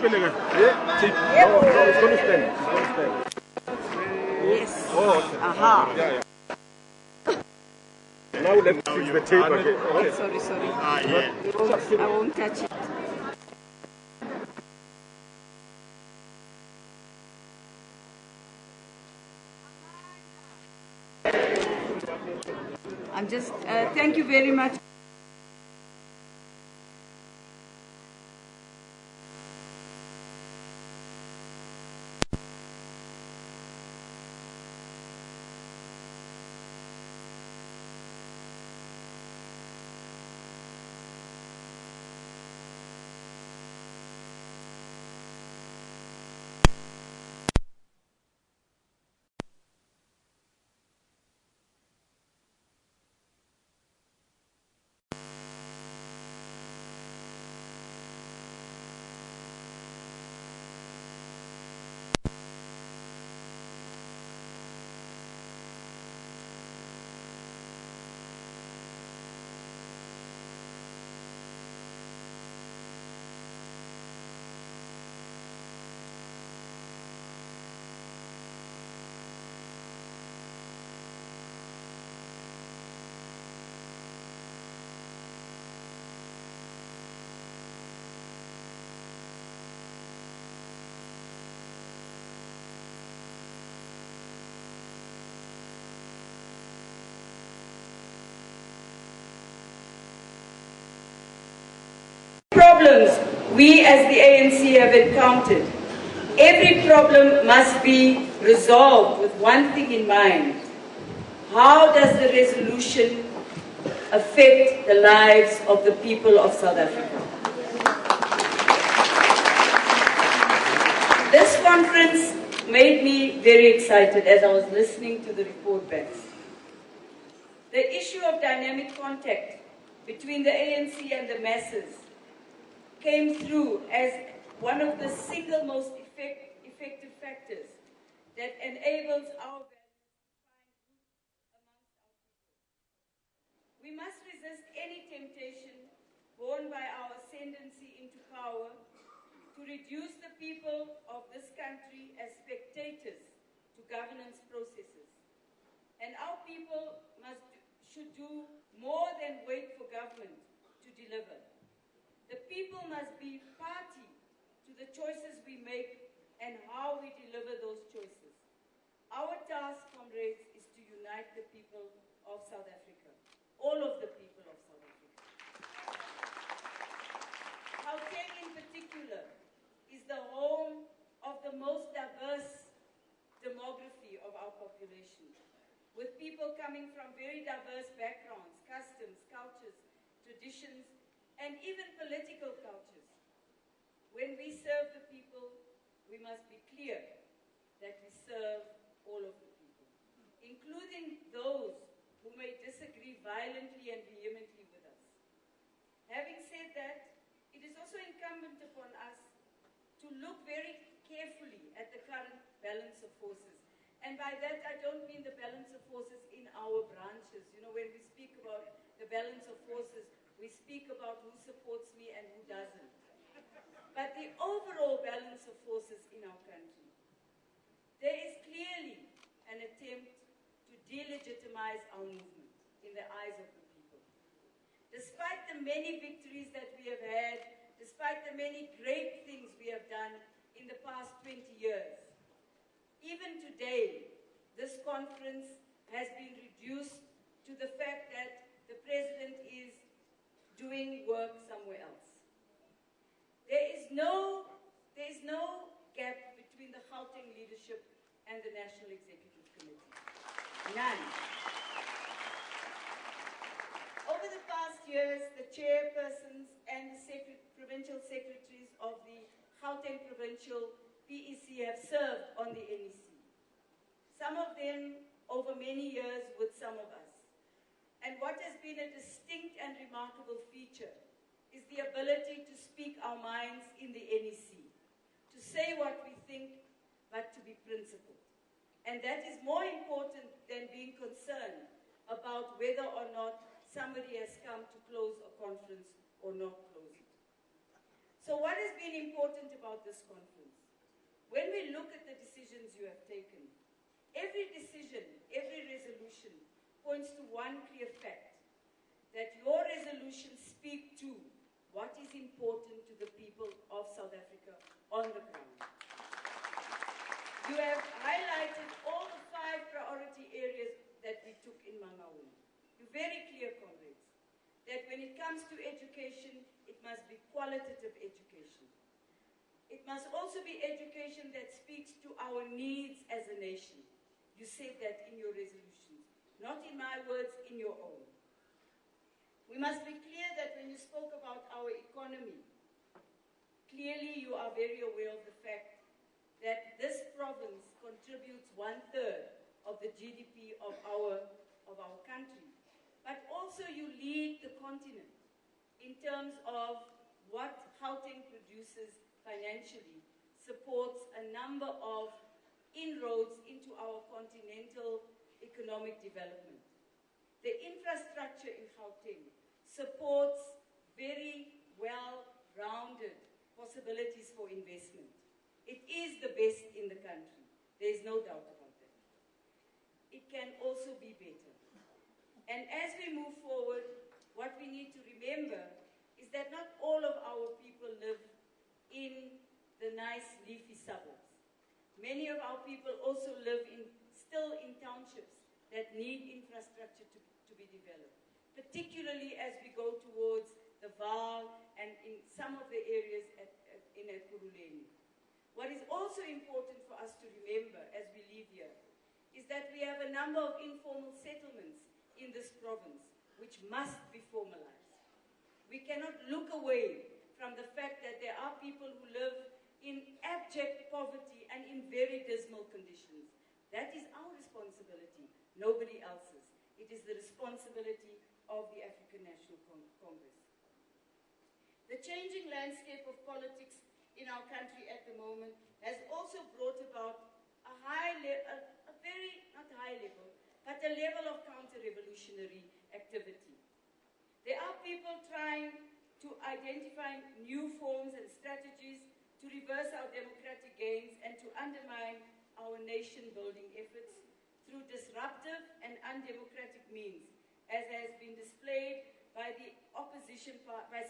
spinning it. Yeah? No, it's going to spin. It's going to spin. Yes. Oh, okay. Aha. Yeah. Now let's fix the tape again. Okay. Sorry. Yeah. I won't touch it. I'm just, thank you very much. Problems we as the ANC have encountered. Every problem must be resolved with one thing in mind. How does the resolution affect the lives of the people of South Africa? This conference made me very excited as I was listening to the report backs. The issue of dynamic contact between the ANC and the masses came through as one of the single most effective factors that enables our values to find root amongst our people. We must resist any temptation born by our ascendancy into power to reduce the people of this country as spectators to governance processes. And our people should do more than wait for government to deliver. The people must be party to the choices we make and how we deliver those choices. Our task, comrades, is to unite the people of South Africa, all of the people of South Africa. Gauteng in particular is the home of the most diverse demography of our population, with people coming from very diverse backgrounds, customs, cultures, traditions, and even political cultures. When we serve the people, we must be clear that we serve all of the people, including those who may disagree violently and vehemently with us. Having said that, it is also incumbent upon us to look very carefully at the current balance of forces. And by that, I don't mean the balance of forces in our branches. You know, when we speak about the balance of forces, we speak about who supports me and who doesn't. But the overall balance of forces in our country, there is clearly an attempt to delegitimize our movement in the eyes of the people. Despite the many victories that we have had, despite the many great things we have done in the past 20 years, even today, this conference has been reduced to the fact that the President is doing work somewhere else. There is no gap between the Gauteng leadership and the National Executive Committee. None. Over the past years, the chairpersons and the provincial secretaries of the Gauteng Provincial PEC have served on the NEC. Some of them over many years with some of us. And what has been a distinct and remarkable feature is the ability to speak our minds in the NEC, to say what we think, but to be principled. And that is more important than being concerned about whether or not somebody has come to close a conference or not close it. So what has been important about this conference? When we look at the decisions you have taken, every decision, every resolution points to one clear fact, that your resolutions speak to what is important to the people of South Africa on the ground. You have highlighted all the 5 priority areas that we took in Mangaung. You're very clear, comrades, that when it comes to education, it must be qualitative education. It must also be education that speaks to our needs as a nation. You said that in your resolutions, not in my words, in your own. We must be clear that when you spoke about our economy, clearly you are very aware of the fact that this province contributes 1/3 of the GDP of our country. But also you lead the continent in terms of what Gauteng produces financially, supports a number of inroads into our continental economic development. The infrastructure in Gauteng supports very well-rounded possibilities for investment. It is the best in the country. There is no doubt about that. It can also be better. And as we move forward, what we need to remember is that not all of our people live in the nice leafy suburbs. Many of our people also live still in townships that need infrastructure to be developed, particularly as we go towards the Vaal and in some of the areas in Ekurhuleni. What is also important for us to remember as we leave here is that we have a number of informal settlements in this province which must be formalized. We cannot look away from the fact that there are people who live in abject poverty and in very dismal conditions. That is our responsibility, nobody else's. It is the responsibility of the African National Congress. The changing landscape of politics in our country at the moment has also brought about but a level of counter-revolutionary activity. There are people trying to identify new forms and strategies to reverse our democratic gains and to undermine our nation-building efforts through disruptive and undemocratic means, as has been displayed by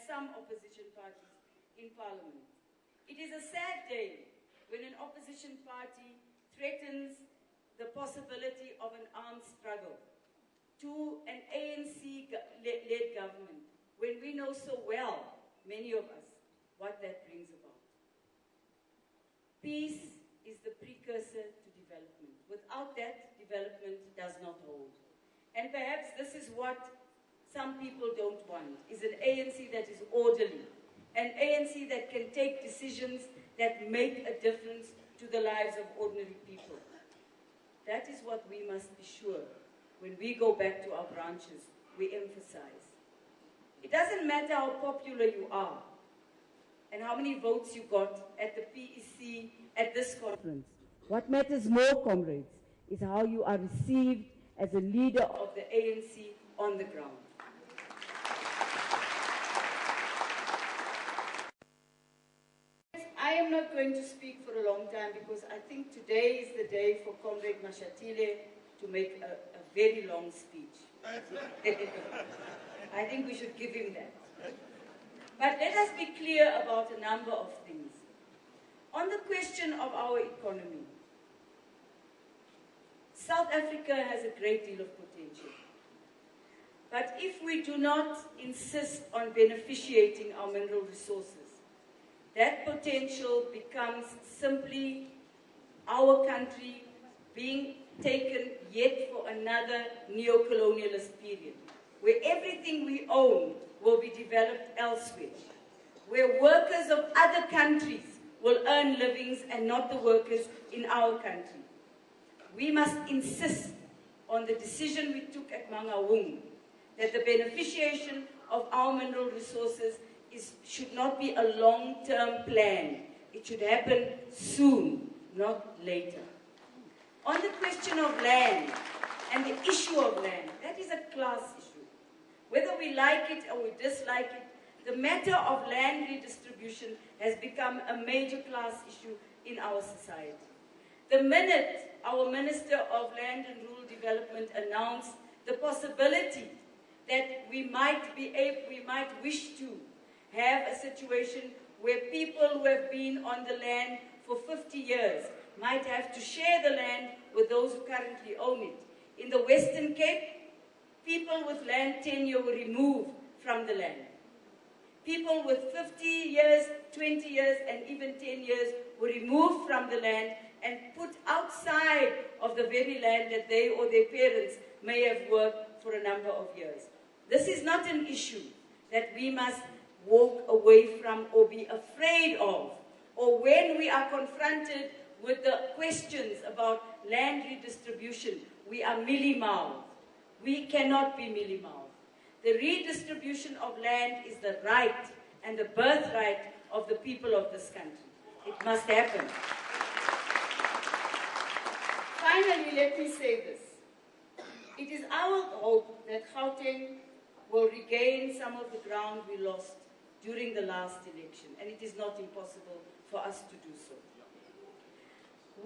some opposition parties in Parliament. It is a sad day when an opposition party threatens the possibility of an armed struggle to an ANC-led government, when we know so well, many of us, what that brings about. Peace is the precursor to development. Without that, development does not hold. And perhaps this is what some people don't want, is an ANC that is orderly, an ANC that can take decisions that make a difference to the lives of ordinary people. That is what we must be sure. When we go back to our branches, we emphasize. It doesn't matter how popular you are and how many votes you got at the PEC at this conference. What matters more, comrades, is how you are received as a leader of the ANC on the ground. I am not going to speak for a long time because I think today is the day for Comrade Mashatile to make a very long speech. I think we should give him that. But let us be clear about a number of things. On the question of our economy, South Africa has a great deal of potential. But if we do not insist on beneficiating our mineral resources, that potential becomes simply our country being taken yet for another neo-colonialist period, where everything we own will be developed elsewhere, where workers of other countries will earn livings and not the workers in our country. We must insist on the decision we took at Mangaung, that the beneficiation of our mineral resources should not be a long-term plan. It should happen soon, not later. On the question of land and the issue of land, that is a class issue. Whether we like it or we dislike it, the matter of land redistribution has become a major class issue in our society. The minute our Minister of Land and Rural Development announced the possibility that we might wish to have a situation where people who have been on the land for 50 years might have to share the land with those who currently own it. In the Western Cape, people with land tenure were removed from the land. People with 50 years, 20 years, and even 10 years were removed from the land and put outside of the very land that they or their parents may have worked for a number of years. This is not an issue that we must walk away from or be afraid of, or when we are confronted with the questions about land redistribution, we are mealy-mouthed. We cannot be mealy-mouthed. The redistribution of land is the right and the birthright of the people of this country. It must happen. Finally, let me say this. It is our hope that Gauteng will regain some of the ground we lost during the last election, and it is not impossible for us to do so.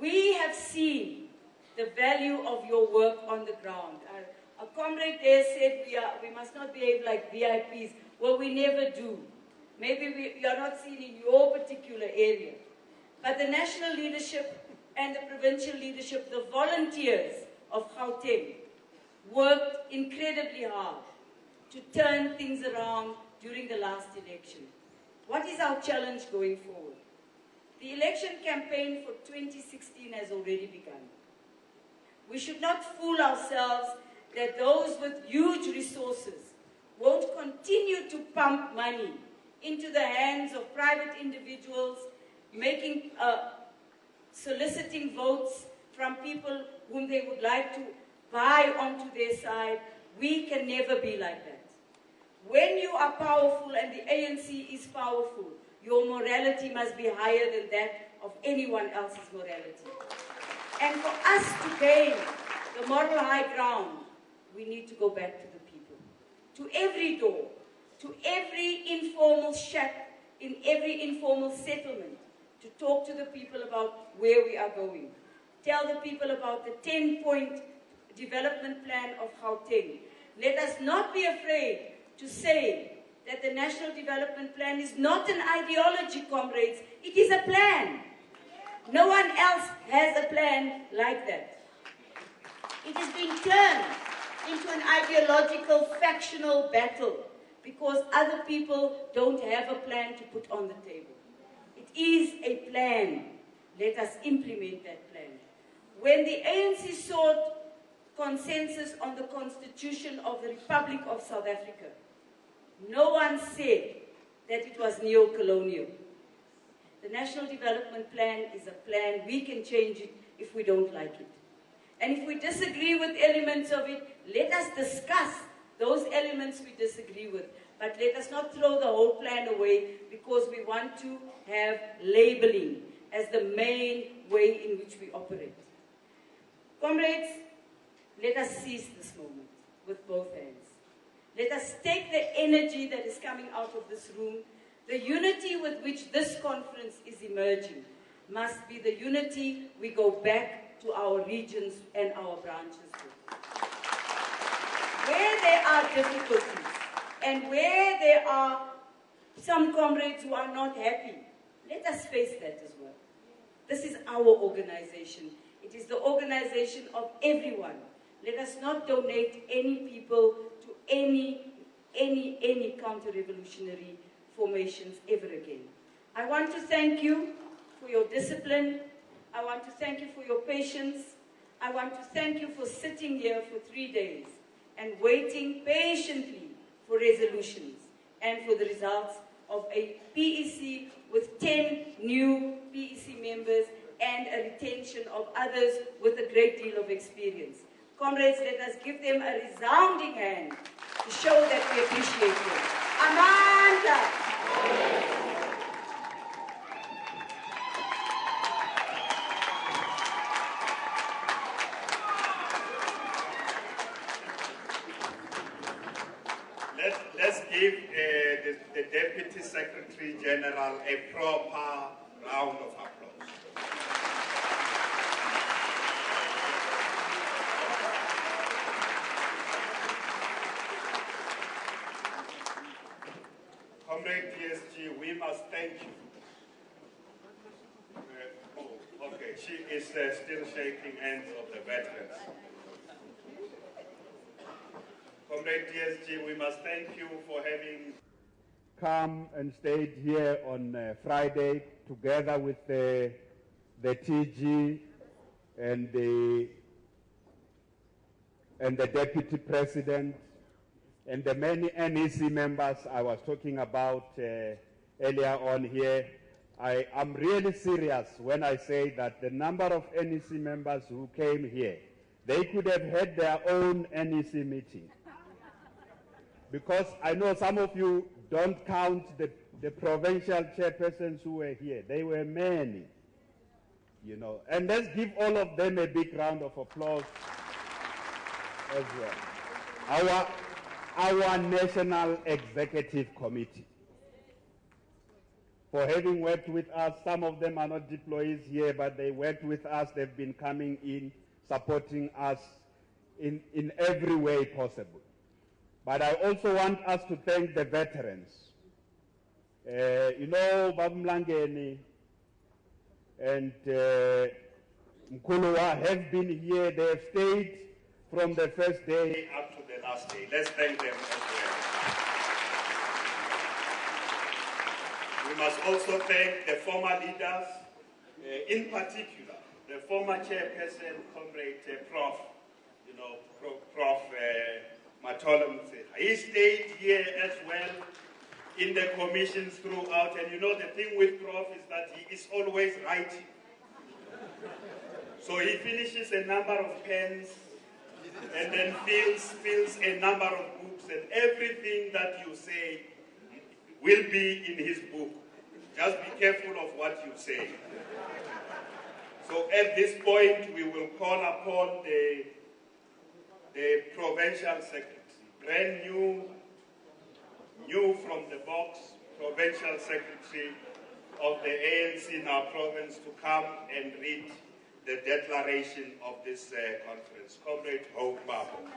We have seen the value of your work on the ground. A comrade there said we must not behave like VIPs. Well, we never do. Maybe we are not seen in your particular area. But the national leadership and the provincial leadership, the volunteers of Gauteng, worked incredibly hard to turn things around during the last election. What is our challenge going forward? The election campaign for 2016 has already begun. We should not fool ourselves that those with huge resources won't continue to pump money into the hands of private individuals, soliciting votes from people whom they would like to buy onto their side. We can never be like that. When you are powerful and the ANC is powerful, your morality must be higher than that of anyone else's morality. And for us to gain the moral high ground, we need to go back to the people. To every door, to every informal shack, in every informal settlement, to talk to the people about where we are going. Tell the people about the 10-point development plan of Gauteng. Let us not be afraid to say that the National Development Plan is not an ideology, comrades. It is a plan. No one else has a plan like that. It has been turned into an ideological, factional battle because other people don't have a plan to put on the table. It is a plan. Let us implement that plan. When the ANC sought consensus on the Constitution of the Republic of South Africa, no one said that it was neo-colonial. The National Development Plan is a plan. We can change it if we don't like it. And if we disagree with elements of it, let us discuss those elements we disagree with. But let us not throw the whole plan away because we want to have labeling as the main way in which we operate. Comrades, let us seize this moment with both hands. Let us take the energy that is coming out of this room. The unity with which this conference is emerging must be the unity we go back to our regions and our branches with. Where there are difficulties and where there are some comrades who are not happy, let us face that as well. This is our organization. It is the organization of everyone. Let us not donate any people to any counter-revolutionary formations ever again. I want to thank you for your discipline. I want to thank you for your patience. I want to thank you for sitting here for 3 days and waiting patiently for resolutions and for the results of a PEC with 10 new PEC members and a retention of others with a great deal of experience. Comrades, let us give them a resounding hand to show that we appreciate them. Amandla! Let's give the Deputy Secretary General a proper round of applause. Comrade DSG, we must thank you. Okay, she is still shaking hands of the veterans. Comrade DSG, we must thank you for having come and stayed here on Friday together with the TG and the Deputy President and the many NEC members I was talking about earlier on here. I am really serious when I say that the number of NEC members who came here, they could have had their own NEC meeting. Because I know some of you don't count the provincial chairpersons who were here. They were many, you know. And let's give all of them a big round of applause as well. Our National Executive Committee, for having worked with us. Some of them are not deployees here, but they worked with us. They've been coming in, supporting us in every way possible. But I also want us to thank the veterans. You know, Babumlangeni and Mkulua have been here. They have stayed from the first day up to the last day. Let's thank them as well. We must also thank the former leaders, in particular, the former chairperson, Comrade Prof, you know, Prof. Matolomse. He stayed here as well in the commissions throughout, and you know the thing with Prof is that he is always writing. So he finishes a number of pens and then fills a number of books, and everything that you say will be in his book. Just be careful of what you say. So at this point, we will call upon the Provincial Secretary, brand new from the box, Provincial Secretary of the ANC in our province, to come and read the declaration of this conference. Comrade Hope Babu.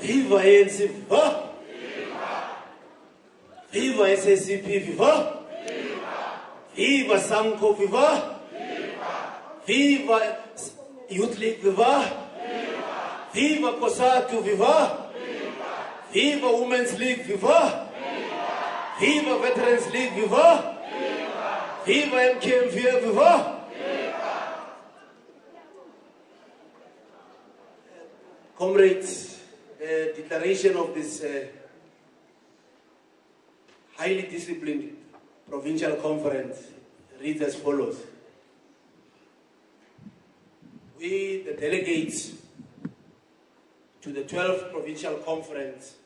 Viva ANC, viva! Viva SABC, viva! Viva Samco, viva! Viva Youth League, viva! Viva COSATU, viva! Viva Women's League, viva! Viva Veterans League, viva! Viva MKMV, viva! Comrades, the declaration of this highly disciplined provincial conference reads as follows. We, the delegates to the 12th provincial conference,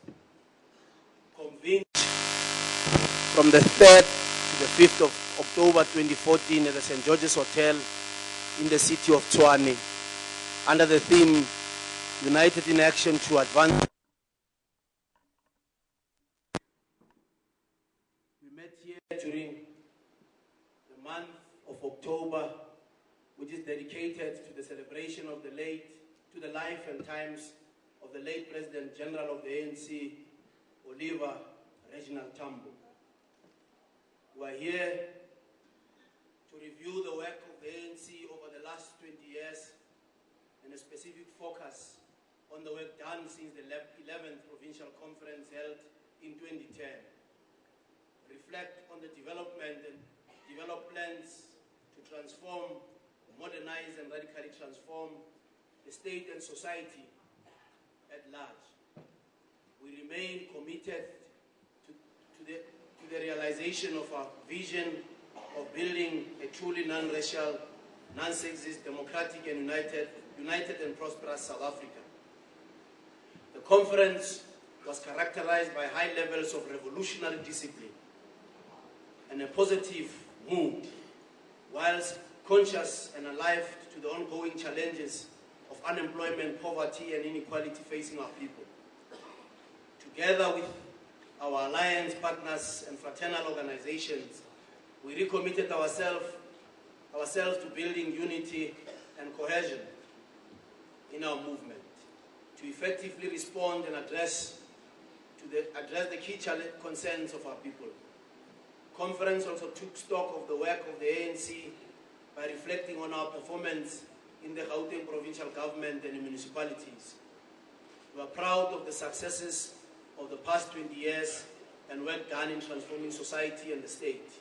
convened from the 3rd to the 5th of October 2014 at the St. George's Hotel in the city of Tshwane, under the theme United in Action to Advance of October, which is dedicated to the celebration of the life and times of the late President General of the ANC, Oliver Reginald Tambo. We are here to review the work of the ANC over the last 20 years and a specific focus on the work done since the 11th Provincial Conference held in 2010. Reflect on the development and develop plans to transform, modernize and radically transform the state and society at large. We remain committed to the realization of our vision of building a truly non-racial, non-sexist, democratic and united and prosperous South Africa. The conference was characterized by high levels of revolutionary discipline and a positive mood, whilst conscious and alive to the ongoing challenges of unemployment, poverty and inequality facing our people. Together with our alliance partners and fraternal organizations, we recommitted ourselves to building unity and cohesion in our movement, to effectively respond and address the key concerns of our people. Conference also took stock of the work of the ANC by reflecting on our performance in the Gauteng provincial government and the municipalities. We are proud of the successes of the past 20 years and work done in transforming society and the state.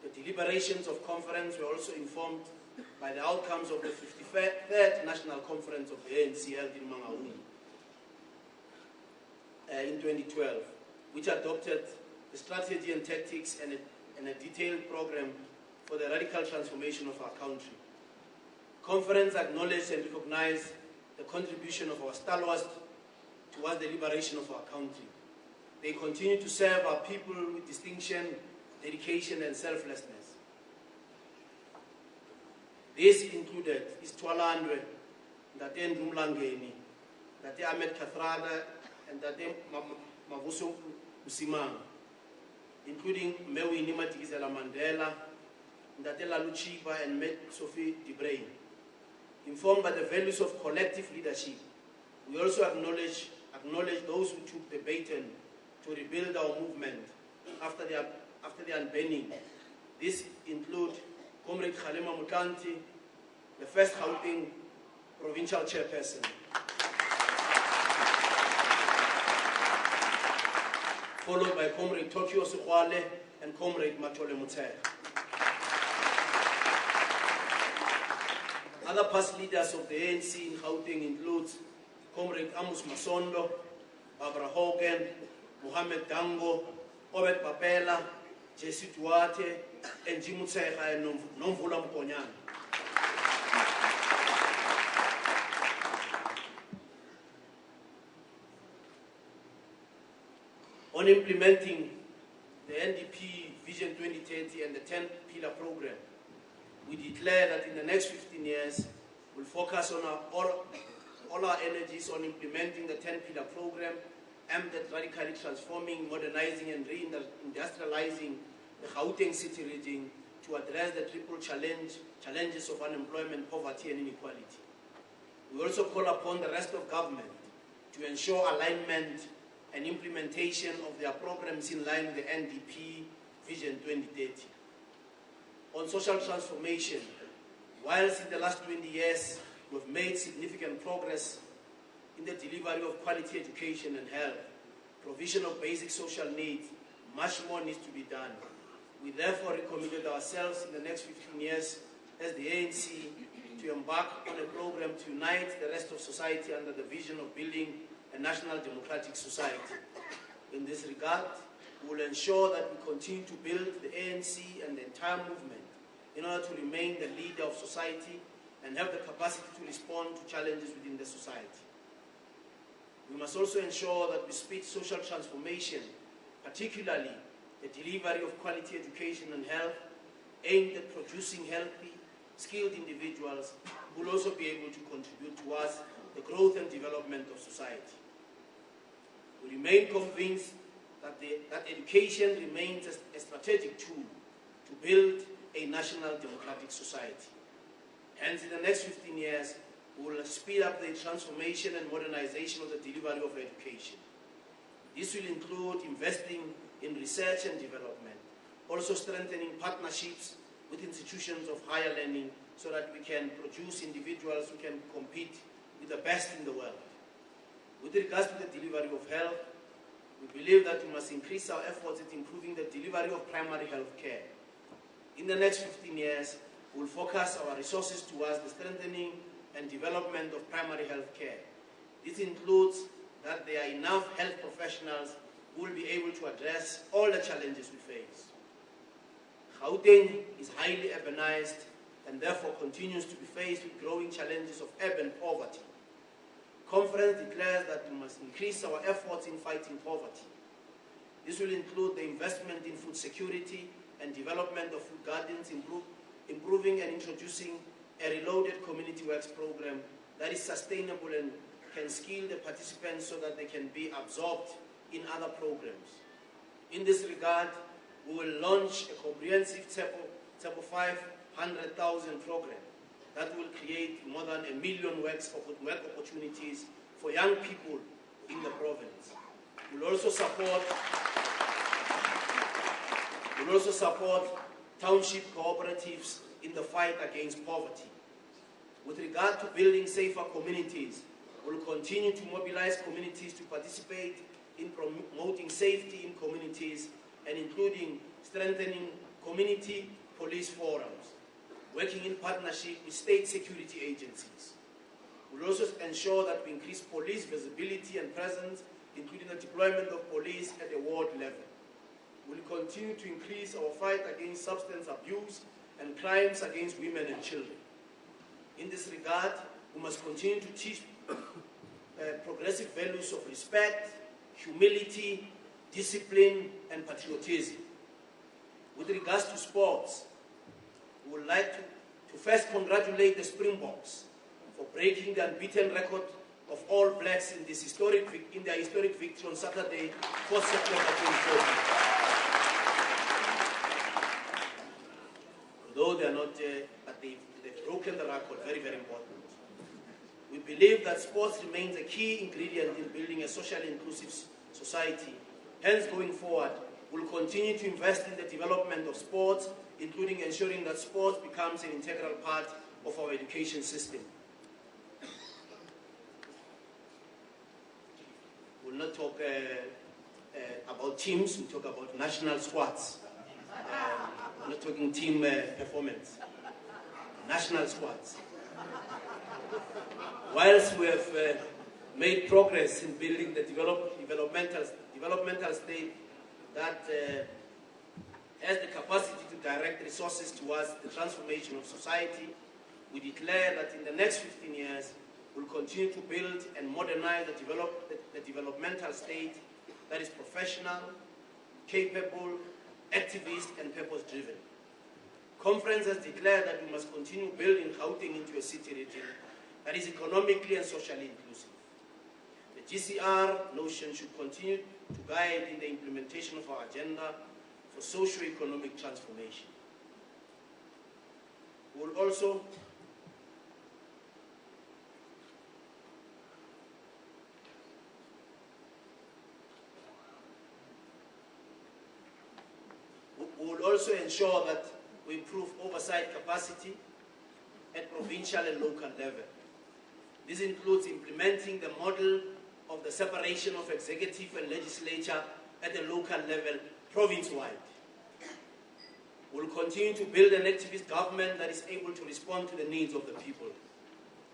The deliberations of conference were also informed by the outcomes of the 53rd National Conference of the ANC held in Mangaung in 2012, which adopted the strategy and tactics and a detailed program for the radical transformation of our country. Conference acknowledged and recognized the contribution of our stalwarts towards the liberation of our country. They continue to serve our people with distinction, dedication and selflessness. This included Istwalandwe, Ndate Ndumlangeni, Ndate Ahmed Kathrada and Ndate Mavuso Usimang, including Mewini Madikizela Mandela, Ndate Laluchiba and Met Sophie Debrain. Informed by the values of collective leadership, we also acknowledge those who took the baton to rebuild our movement after the unbanning. This include Comrade Kgalema Mutlanti, the first Gauteng provincial chairperson, followed by Comrade Tokyo Sukwale and Comrade Matole Mutsele. Other past leaders of the ANC in Gauteng include Comrade Amos Masondo, Barbara Hogan, Mohamed Dango, Obed Papela, Jesse Duarte, and Jim Mutsele and Nomvula Mkonyan. On implementing the NDP Vision 2030 and the 10-pillar program, we declare that in the next 15 years, we'll focus on all our energies on implementing the 10-pillar program, aimed at radically transforming, modernizing and reindustrializing the Gauteng city region to address the triple challenges of unemployment, poverty and inequality. We also call upon the rest of government to ensure alignment and implementation of their programs in line with the NDP Vision 2030. On social transformation, whilst in the last 20 years we've made significant progress in the delivery of quality education and health, provision of basic social needs, much more needs to be done. We therefore recommitted ourselves in the next 15 years as the ANC to embark on a program to unite the rest of society under the vision of building a national democratic society. In this regard, we will ensure that we continue to build the ANC and the entire movement in order to remain the leader of society and have the capacity to respond to challenges within the society. We must also ensure that we speed social transformation, particularly the delivery of quality education and health, aimed at producing healthy, skilled individuals who will also be able to contribute towards the growth and development of society. We remain convinced that education remains a strategic tool to build a national democratic society. Hence, in the next 15 years, we will speed up the transformation and modernization of the delivery of education. This will include investing in research and development, also strengthening partnerships with institutions of higher learning so that we can produce individuals who can compete with the best in the world. With regards to the delivery of health, we believe that we must increase our efforts at improving the delivery of primary health care. In the next 15 years, we will focus our resources towards the strengthening and development of primary health care. This includes that there are enough health professionals who will be able to address all the challenges we face. Gauteng is highly urbanized and therefore continues to be faced with growing challenges of urban poverty. Conference declares that we must increase our efforts in fighting poverty. This will include the investment in food security and development of food gardens, improving and introducing a reloaded community works program that is sustainable and can skill the participants so that they can be absorbed in other programs. In this regard, we will launch a comprehensive TEPO 500,000 program that will create more than 1 million work opportunities for young people in the province. We'll also support township cooperatives in the fight against poverty. With regard to building safer communities, we'll continue to mobilize communities to participate in promoting safety in communities and including strengthening community police forums, working in partnership with state security agencies. We'll also ensure that we increase police visibility and presence, including the deployment of police at the ward level. We'll continue to increase our fight against substance abuse and crimes against women and children. In this regard, we must continue to teach progressive values of respect, humility, discipline, and patriotism. With regards to sports, we would like to first congratulate the Springboks for breaking the unbeaten record of All Blacks in their historic victory on Saturday, 4th September 2014. Although they are not, but they've broken the record, very, very important. We believe that sports remains a key ingredient in building a socially inclusive society. Hence, going forward, we'll continue to invest in the development of sports, including ensuring that sports becomes an integral part of our education system. We'll not talk about teams, we'll talk about national squads. We're not talking team performance. National squads. Whilst we have made progress in building the developmental state that has the capacity to direct resources towards the transformation of society, we declare that in the next 15 years, we'll continue to build and modernize the developmental state that is professional, capable, activist, and purpose-driven. Conference has declared that we must continue building Gauteng into a city region that is economically and socially inclusive. The GCR notion should continue to guide in the implementation of our agenda for socio-economic transformation. We will also ensure that we improve oversight capacity at provincial and local level. This includes implementing the model of the separation of executive and legislature at the local level, province-wide. We'll continue to build an activist government that is able to respond to the needs of the people.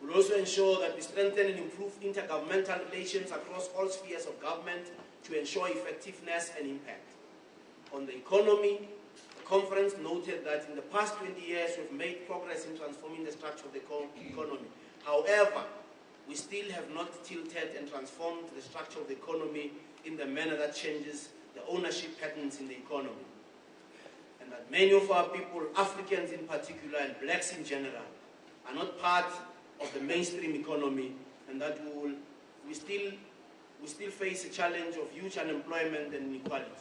We'll also ensure that we strengthen and improve intergovernmental relations across all spheres of government to ensure effectiveness and impact. On the economy, the conference noted that in the past 20 years we've made progress in transforming the structure of the economy. However, we still have not tilted and transformed the structure of the economy in the manner that changes the ownership patterns in the economy. And that many of our people, Africans in particular and blacks in general, are not part of the mainstream economy, and that we still face a challenge of huge unemployment and inequality.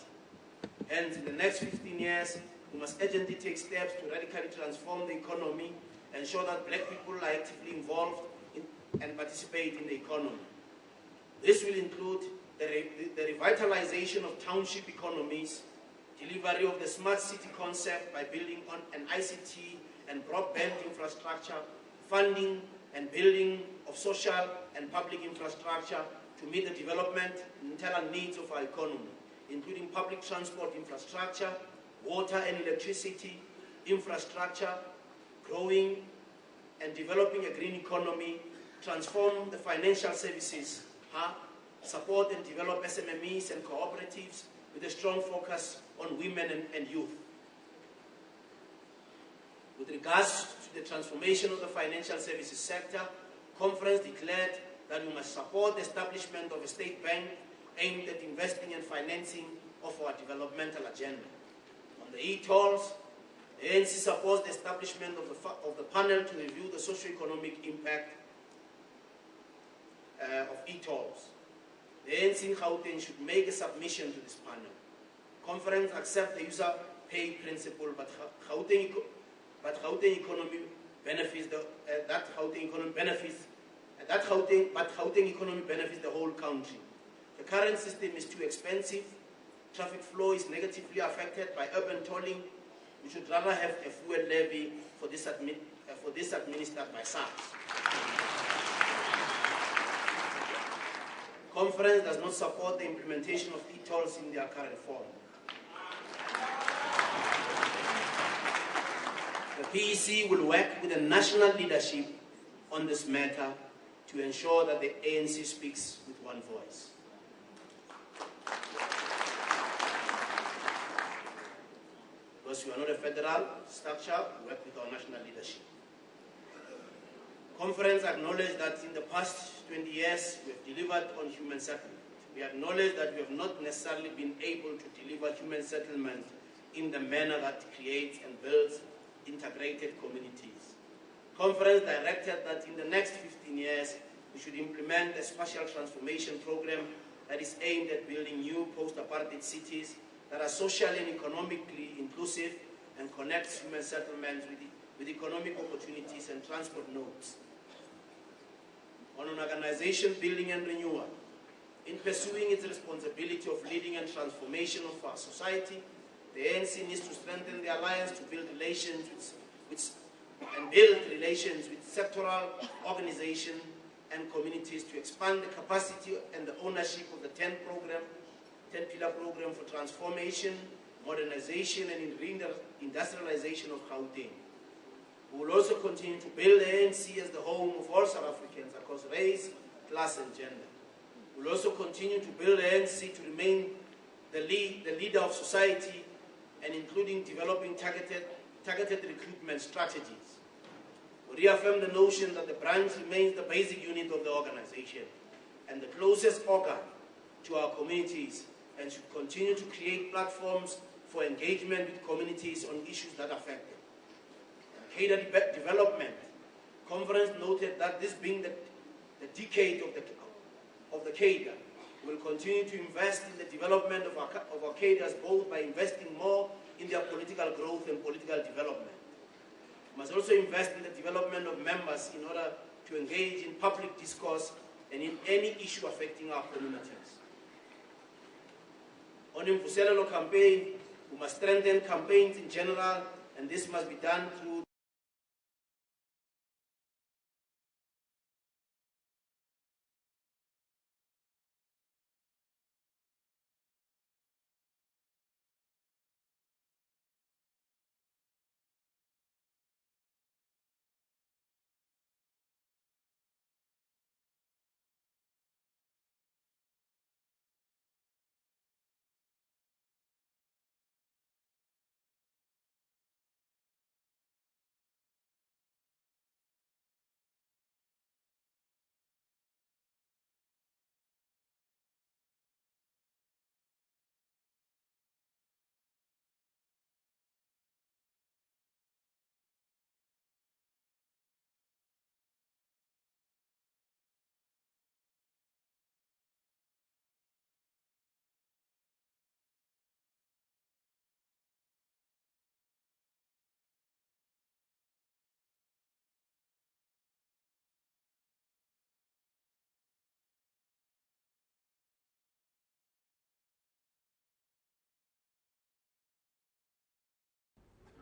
Hence, in the next 15 years, we must urgently take steps to radically transform the economy, ensure that black people are actively involved in, and participate in the economy. This will include the revitalization of township economies, delivery of the smart city concept by building on an ICT and broadband infrastructure, funding and building of social and public infrastructure to meet the development and internal needs of our economy, including public transport infrastructure, water and electricity infrastructure, growing and developing a green economy, transform the financial services hub, support and develop SMMEs and cooperatives with a strong focus on women and youth. With regards to the transformation of the financial services sector, conference declared that we must support the establishment of a state bank aimed at investing and financing of our developmental agenda. On the e-tolls, the ANC supports the establishment of the panel to review the socio-economic impact of e-tolls. The ANC in Gauteng should make a submission to this panel. Conference accept the user pay principle, but Gauteng economy benefits Gauteng economy benefits the whole country. The current system is too expensive. Traffic flow is negatively affected by urban tolling. We should rather have a fuel levy for this administered by SABC. Conference does not support the implementation of e-tolls in their current form. The PEC will work with the national leadership on this matter to ensure that the ANC speaks with one voice. Because we are not a federal structure, we work with our national leadership. Conference acknowledged that in the past 20 years, we have delivered on human settlement. We acknowledge that we have not necessarily been able to deliver human settlement in the manner that creates and builds integrated communities. Conference directed that in the next 15 years, we should implement a spatial transformation program that is aimed at building new post-apartheid cities that are socially and economically inclusive and connects human settlements with economic opportunities and transport nodes. On an organization building and renewal, in pursuing its responsibility of leading and transformation of our society, the ANC needs to strengthen the alliance to build relations with sectoral organizations and communities to expand the capacity and the ownership of the 10-pillar program for transformation, modernization, and reindustrialization of Gauteng. We will also continue to build the ANC as the home of all South Africans across race, class, and gender. We will also continue to build the ANC to remain the leader of society, and including developing targeted recruitment strategies. We reaffirm the notion that the branch remains the basic unit of the organization and the closest organ to our communities, and should continue to create platforms for engagement with communities on issues that affect them. Cadre development. Conference noted that this being the decade of the cadre, we will continue to invest in the development of our cadres, both by investing more in their political growth and political development. We must also invest in the development of members in order to engage in public discourse and in any issue affecting our communities. On the Mvuselelo campaign, we must strengthen campaigns in general, and this must be done through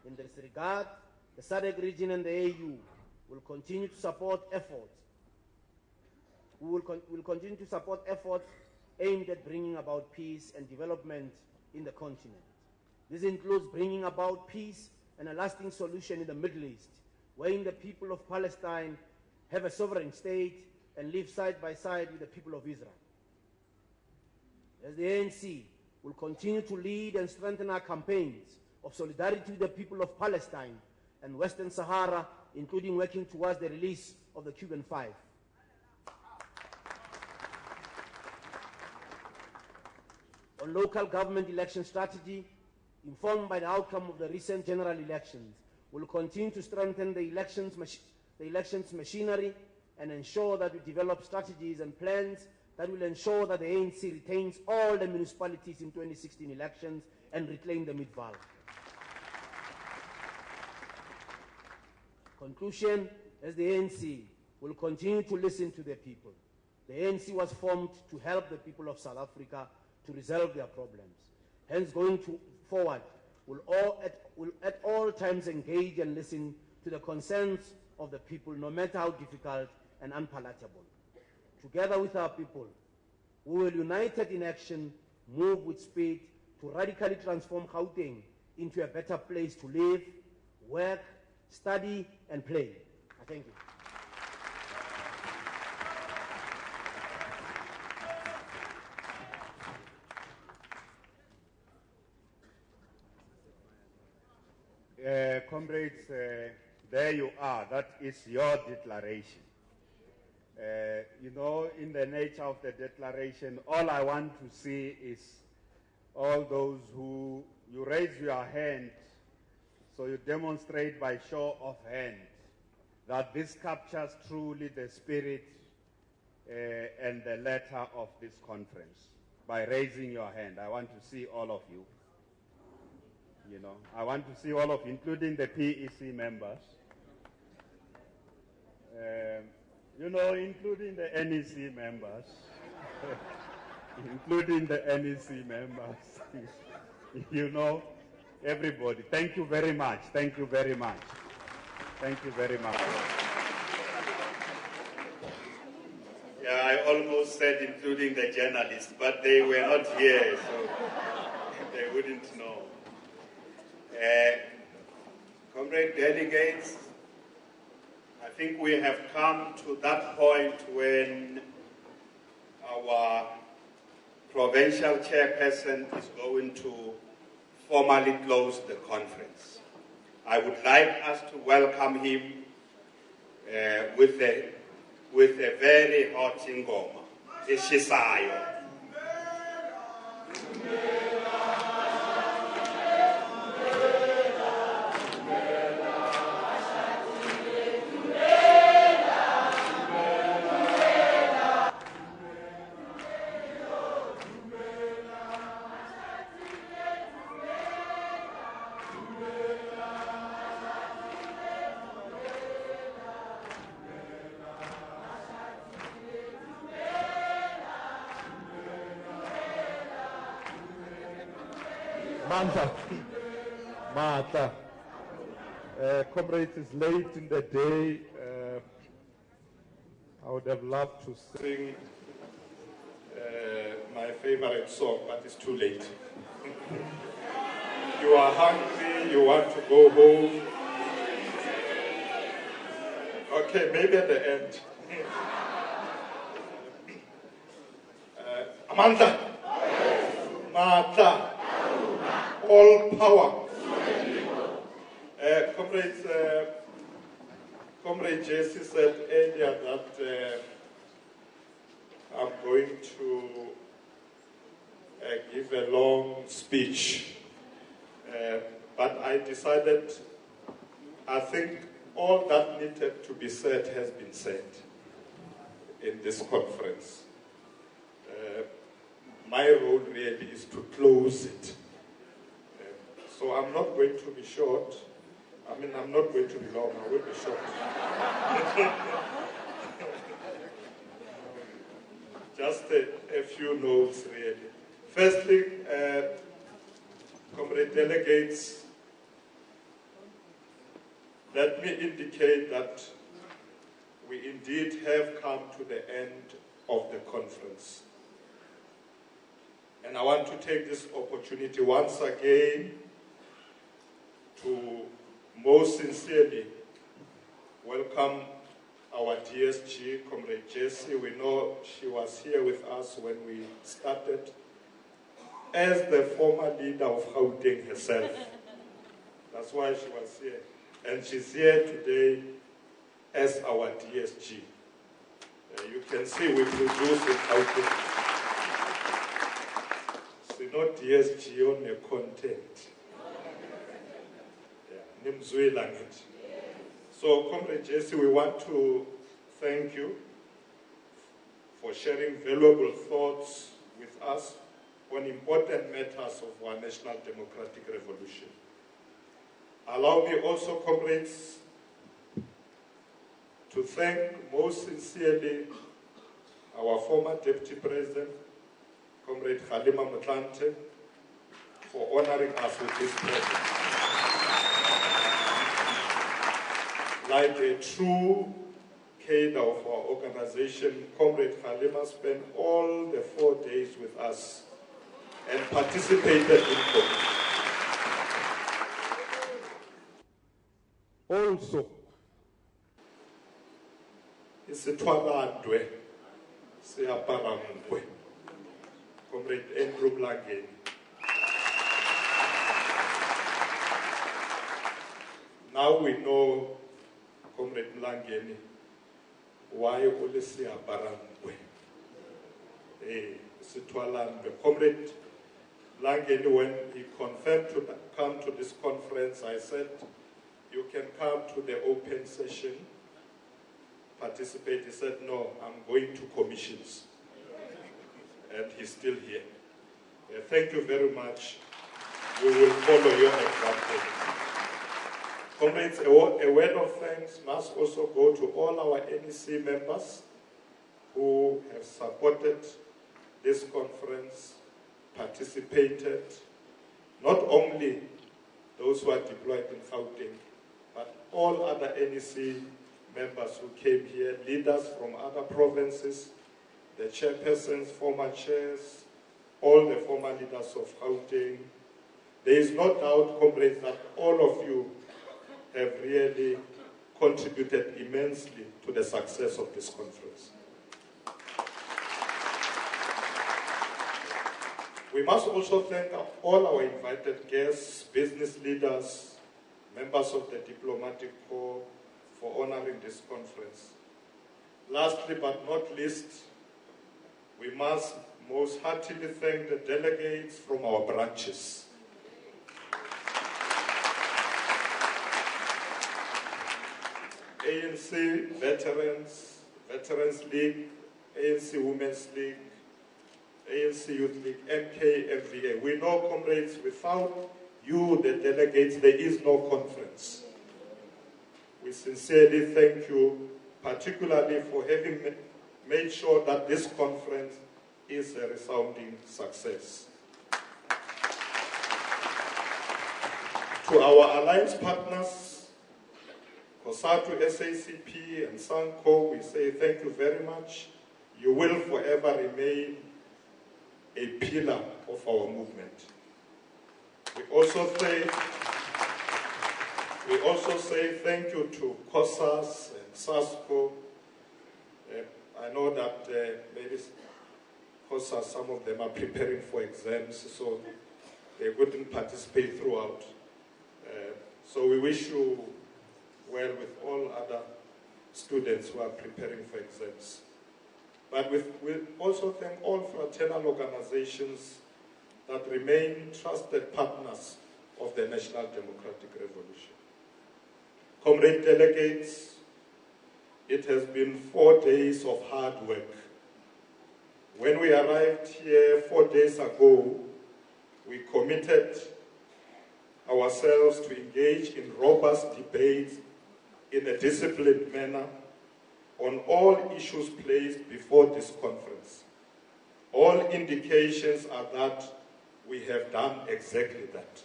In this regard, the SADC region and the AU will continue to support efforts. We will continue to support efforts aimed at bringing about peace and development in the continent. This includes bringing about peace and a lasting solution in the Middle East, wherein the people of Palestine have a sovereign state and live side by side with the people of Israel. As the ANC will continue to lead and strengthen our campaigns of solidarity with the people of Palestine and Western Sahara, including working towards the release of the Cuban Five. On local government election strategy, informed by the outcome of the recent general elections, we will continue to strengthen the elections machinery and ensure that we develop strategies and plans that will ensure that the ANC retains all the municipalities in 2016 elections and reclaim the Midvaal. Conclusion, as the ANC will continue to listen to the people. The ANC was formed to help the people of South Africa to resolve their problems. Hence, going forward, will at all times engage and listen to the concerns of the people, no matter how difficult and unpalatable. Together with our people, we will, united in action, move with speed to radically transform Gauteng into a better place to live, work, study, and play. Thank you. Comrades, there you are. That is your declaration. You know, in the nature of the declaration, all I want to see is all those who, you raise your hand, so you demonstrate by show of hand that this captures truly the spirit and the letter of this conference. By raising your hand, I want to see all of you. You know, I want to see all of you, including the PEC members. You know, including the NEC members. Including the NEC members. You know, everybody. Thank you very much. Thank you very much. Thank you very much. Yeah, I almost said including the journalists, but they were not here, so they wouldn't know. Comrade delegates, I think we have come to that point when our provincial chairperson is going to formally close the conference. I would like us to welcome him with a very hot ingoma, ishisayo. Martha. Comrades, it's late in the day. I would have loved to sing my favorite song, but it's too late. You are hungry, you want to go home. Okay, maybe at the end. Amanda, Martha, all power. Comrade Jesse said earlier that I'm going to give a long speech, but I decided, I think all that needed to be said has been said in this conference. My role really is to close it. So I'm not going to be short. I mean, I'm not going to be long, I will be short. Just a few notes, really. Firstly, comrade delegates, let me indicate that we indeed have come to the end of the conference. And I want to take this opportunity once again to most sincerely welcome our DSG, Comrade Jessie. We know she was here with us when we started as the former leader of Gauteng herself. That's why she was here. And she's here today as our DSG. You can see we produce in Gauteng. It's not DSG on the content. Yeah. So, Comrade Jessie, we want to thank you for sharing valuable thoughts with us on important matters of our national democratic revolution. Allow me also, comrades, to thank most sincerely our former Deputy President, Comrade Kgalema Motlanthe, for honoring us with this present. Like a true cadre of our organization, Comrade Kgalema spent all the 4 days with us and participated in both. Also, isithwalandwe siyapara nkwe, Comrade Andrew Mlangeni. Now we know, Comrade Mlangeni, why only siyapara nkwe. Isithwalandwe. Comrade Mlangeni, when he confirmed to come to this conference, I said, you can come to the open session, participate. He said, no, I'm going to commissions. And he's still here. Thank you very much. We will follow your example. Comrades, a word of thanks must also go to all our NEC members who have supported this conference, participated, not only those who are deployed in Gauteng, but all other NEC members who came here, leaders from other provinces, the chairpersons, former chairs, all the former leaders of Gauteng. There is no doubt, comrades, that all of you have really contributed immensely to the success of this conference. We must also thank all our invited guests, business leaders, members of the diplomatic corps, for honoring this conference. Lastly but not least, we must most heartily thank the delegates from our branches. ANC Veterans League, ANC Women's League, ANC Youth League, MK, MVA. We know, comrades, without you, the delegates, there is no conference. We sincerely thank you, particularly for having made sure that this conference is a resounding success. To our alliance partners, COSATU, SACP, and SANCO, we say thank you very much. You will forever remain a pillar of our movement. We also say thank you to COSAS and SASCO. I know that maybe COSAS, some of them are preparing for exams, so they couldn't participate throughout. So we wish you well with all other students who are preparing for exams. But we also thank all fraternal organizations that remain trusted partners of the National Democratic Revolution. Comrade delegates, it has been 4 days of hard work. When we arrived here 4 days ago, we committed ourselves to engage in robust debates in a disciplined manner on all issues placed before this conference. All indications are that we have done exactly that.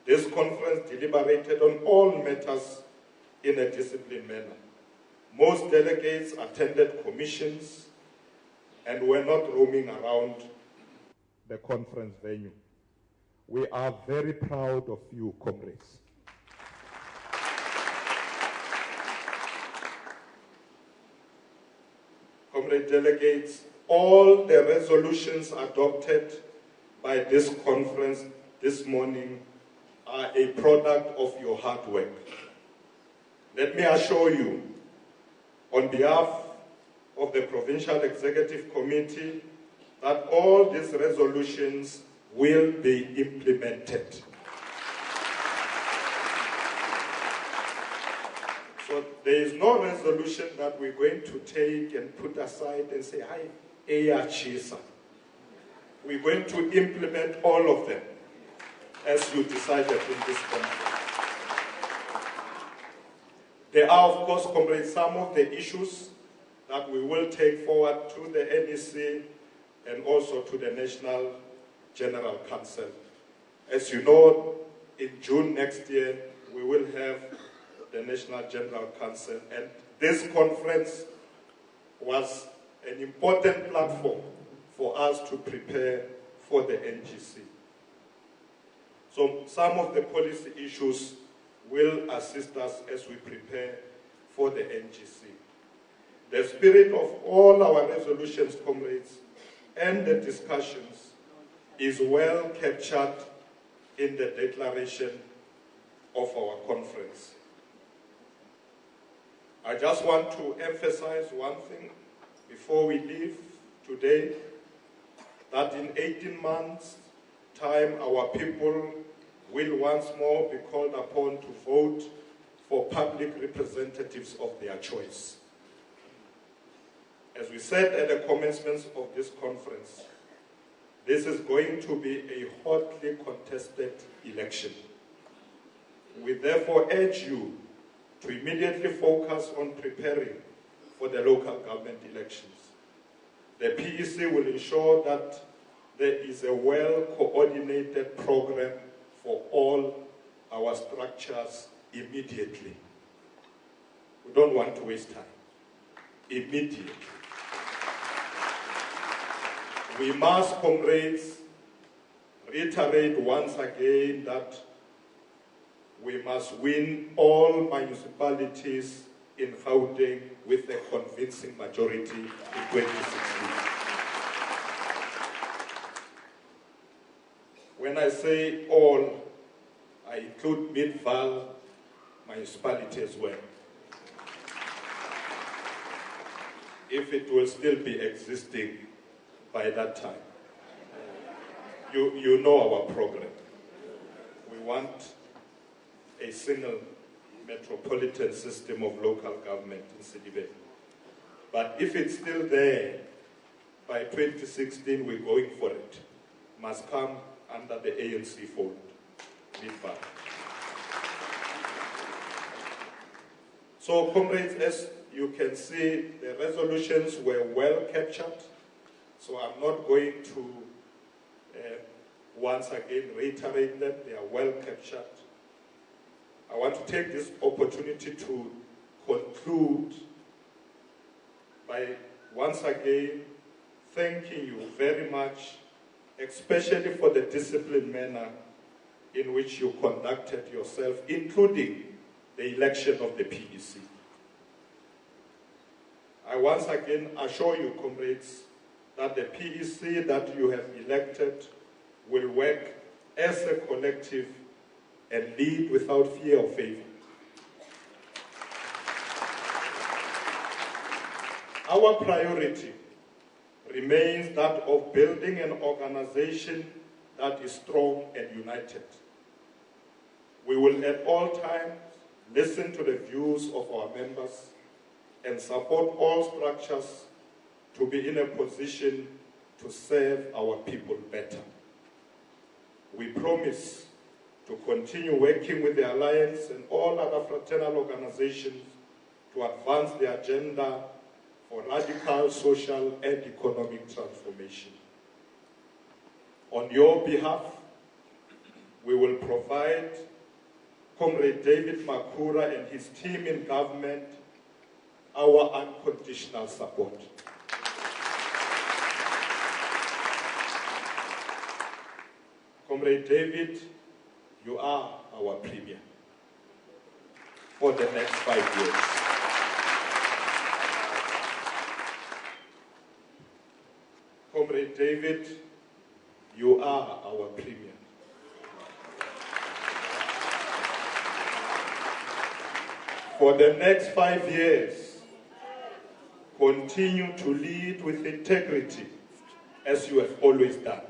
This conference deliberated on all matters in a disciplined manner. Most delegates attended commissions and were not roaming around the conference venue. We are very proud of you, comrades. Comrade delegates, all the resolutions adopted by this conference this morning are a product of your hard work. Let me assure you, on behalf of the Provincial Executive Committee, that all these resolutions will be implemented. So there is no resolution that we're going to take and put aside and say, hi, Eya Chisa. We're going to implement all of them as you decided in this conference. There are, of course, comrades, some of the issues that we will take forward to the NEC and also to the National General Council. As you know, in June next year, we will have the National General Council, and this conference was an important platform for us to prepare for the NGC. So some of the policy issues will assist us as we prepare for the NGC. The spirit of all our resolutions, comrades, and the discussions is well captured in the declaration of our conference. I just want to emphasize one thing before we leave today, that in 18 months' time, our people will once more be called upon to vote for public representatives of their choice. As we said at the commencement of this conference, this is going to be a hotly contested election. We therefore urge you to immediately focus on preparing for the local government elections. The PEC will ensure that there is a well-coordinated program for all our structures immediately. We don't want to waste time. Immediately. We must, comrades, reiterate once again that we must win all municipalities in Gauteng with a convincing majority in 2016. When I say all, I include Midvaal municipality as well. If it will still be existing by that time. You know our program. We want a single metropolitan system of local government in Sidibe. But if it's still there, by 2016 we're going for it. Must come under the ANC fold. So, comrades, as you can see, the resolutions were well captured. So I'm not going to once again reiterate them. They are well captured. I want to take this opportunity to conclude by once again thanking you very much, especially for the disciplined manner in which you conducted yourself, including the election of the PEC. I once again assure you, comrades, that the PEC that you have elected will work as a collective and lead without fear or favor. Our priority remains that of building an organization that is strong and united. We will at all times listen to the views of our members and support all structures to be in a position to serve our people better. We promise to continue working with the Alliance and all other fraternal organizations to advance the agenda for radical social and economic transformation. On your behalf, we will provide Comrade David Makura and his team in government our unconditional support. Comrade David, you are our premier for the next 5 years. Comrade David, you are our premier. For the next 5 years, continue to lead with integrity as you have always done.